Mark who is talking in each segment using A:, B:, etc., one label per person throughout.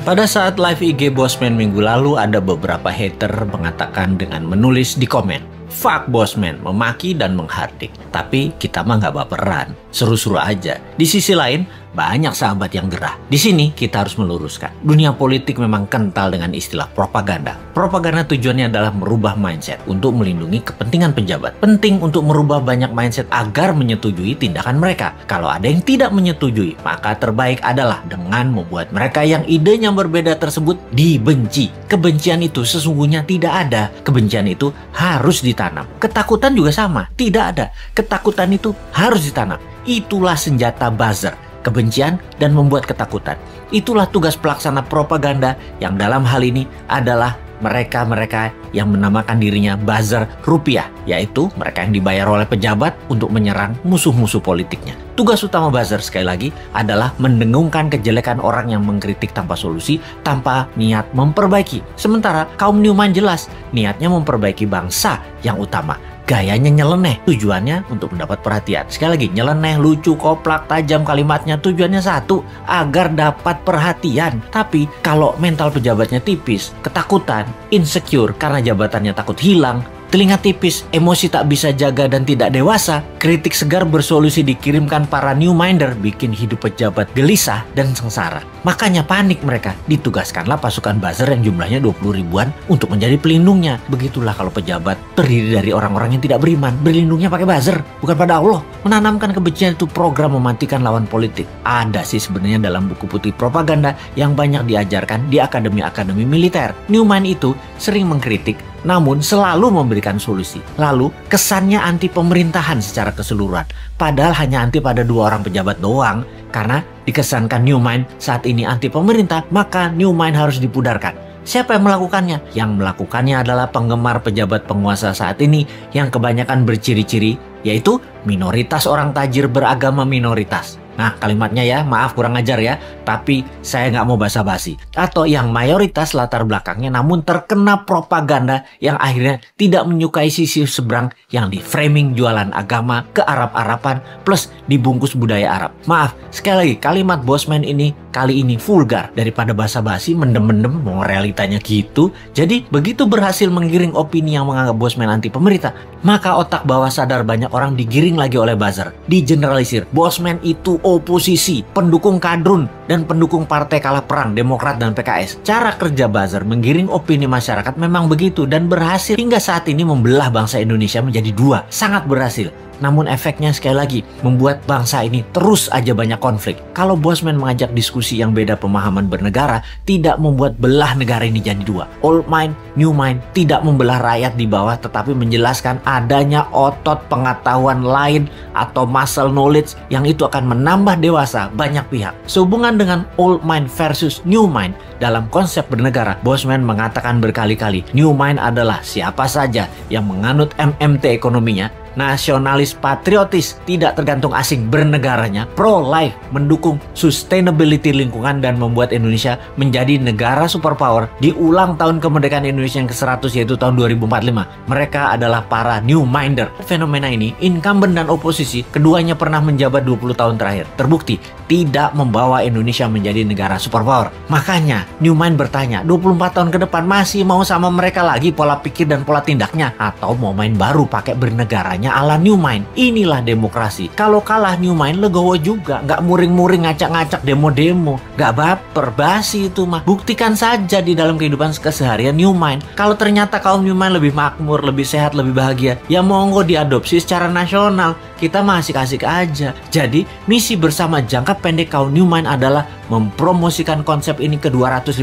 A: Pada saat live IG Bosman minggu lalu, ada beberapa hater mengatakan dengan menulis di komen, "Fuck Bosman," memaki dan menghardik. Tapi kita mah nggak baperan, seru-seru aja. Di sisi lain, banyak sahabat yang gerah. Di sini kita harus meluruskan. Dunia politik memang kental dengan istilah propaganda. Propaganda tujuannya adalah merubah mindset untuk melindungi kepentingan pejabat. Penting untuk merubah banyak mindset agar menyetujui tindakan mereka. Kalau ada yang tidak menyetujui, maka terbaik adalah dengan membuat mereka yang idenya berbeda tersebut dibenci. Kebencian itu sesungguhnya tidak ada. Kebencian itu harus ditanam. Ketakutan juga sama, tidak ada. Ketakutan itu harus ditanam. Itulah senjata buzzer. Kebencian dan membuat ketakutan. Itulah tugas pelaksana propaganda yang dalam hal ini adalah mereka-mereka yang menamakan dirinya buzzer rupiah, yaitu mereka yang dibayar oleh pejabat untuk menyerang musuh-musuh politiknya. Tugas utama buzzer sekali lagi adalah mendengungkan kejelekan orang yang mengkritik tanpa solusi, tanpa niat memperbaiki. Sementara kaum Newmind jelas niatnya memperbaiki bangsa yang utama. Gayanya nyeleneh, tujuannya untuk mendapat perhatian. Sekali lagi, nyeleneh, lucu, koplak, tajam kalimatnya, tujuannya satu, agar dapat perhatian. Tapi kalau mental pejabatnya tipis, ketakutan, insecure karena jabatannya takut hilang, telinga tipis, emosi tak bisa jaga dan tidak dewasa, kritik segar bersolusi dikirimkan para Newminder, bikin hidup pejabat gelisah dan sengsara. Makanya panik mereka, ditugaskanlah pasukan buzzer yang jumlahnya 20 ribuan untuk menjadi pelindungnya. Begitulah kalau pejabat terdiri dari orang-orang yang tidak beriman, berlindungnya pakai buzzer, bukan pada Allah. Menanamkan kebencian itu program mematikan lawan politik. Ada sih sebenarnya dalam buku putih propaganda yang banyak diajarkan di akademi-akademi militer. Newmind itu sering mengkritik, namun selalu memberikan solusi. Lalu kesannya anti pemerintahan secara keseluruhan. Padahal hanya anti pada 2 orang pejabat doang. Karena dikesankan Newmind saat ini anti pemerintah, maka Newmind harus dipudarkan. Siapa yang melakukannya? Yang melakukannya adalah penggemar pejabat penguasa saat ini yang kebanyakan berciri-ciri, yaitu minoritas orang tajir beragama minoritas. Nah, kalimatnya ya, maaf kurang ajar ya, tapi saya nggak mau basa-basi. Atau yang mayoritas latar belakangnya namun terkena propaganda yang akhirnya tidak menyukai sisi seberang yang di framing jualan agama ke Arab-Araban plus dibungkus budaya Arab. Maaf, sekali lagi kalimat Bosman ini kali ini vulgar. Daripada basa-basi, mendem-mendem, mau realitanya gitu. Jadi begitu berhasil menggiring opini yang menganggap Bosman anti pemerintah, maka otak bawah sadar banyak orang digiring lagi oleh buzzer. Digeneralisir, Bosman itu oposisi, pendukung kadrun, dan pendukung partai kalah perang, Demokrat dan PKS. Cara kerja buzzer menggiring opini masyarakat memang begitu dan berhasil hingga saat ini membelah bangsa Indonesia menjadi 2. Sangat berhasil. Namun efeknya sekali lagi membuat bangsa ini terus aja banyak konflik. Kalau Bosman mengajak diskusi yang beda pemahaman bernegara, tidak membuat belah negara ini jadi 2. Old mind, new mind, tidak membelah rakyat di bawah, tetapi menjelaskan adanya otot pengetahuan lain atau muscle knowledge yang itu akan menambah dewasa banyak pihak. Sehubungan dengan old mind versus new mind dalam konsep bernegara, Bosman mengatakan berkali-kali, new mind adalah siapa saja yang menganut MMT ekonominya, nasionalis patriotis, tidak tergantung asing bernegaranya, pro-life, mendukung sustainability lingkungan dan membuat Indonesia menjadi negara superpower di ulang tahun kemerdekaan Indonesia yang ke-100 yaitu tahun 2045. Mereka adalah para Newminder. Fenomena ini, incumbent dan oposisi, keduanya pernah menjabat 20 tahun terakhir. Terbukti, tidak membawa Indonesia menjadi negara superpower. Makanya, Newmind bertanya, 24 tahun ke depan masih mau sama mereka lagi pola pikir dan pola tindaknya? Atau mau main baru pakai bernegaranya ala Newmind? Inilah demokrasi. Kalau kalah Newmind legowo juga, nggak muring-muring ngacak-ngacak demo-demo, nggak baper, basi itu mah. Buktikan saja di dalam kehidupan keseharian Newmind. Kalau ternyata kaum Newmind lebih makmur, lebih sehat, lebih bahagia, ya monggo diadopsi secara nasional. Kita masih asik-asik aja. Jadi misi bersama jangka pendek kaum Newmind adalah mempromosikan konsep ini ke 250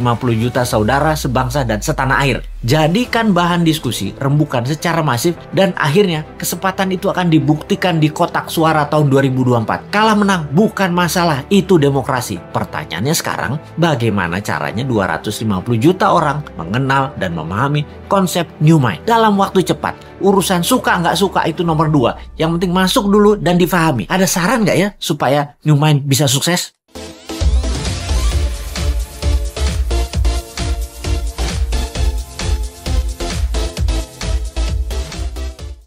A: juta saudara sebangsa dan setanah air. Jadikan bahan diskusi, rembukan secara masif, dan akhirnya kesempatan itu akan dibuktikan di kotak suara tahun 2024. Kalah menang bukan masalah, itu demokrasi. Pertanyaannya sekarang, bagaimana caranya 250 juta orang mengenal dan memahami konsep Newmind dalam waktu cepat? Urusan suka nggak suka itu nomor 2. Yang penting masuk dulu dan difahami. Ada saran nggak ya supaya Newmind bisa sukses?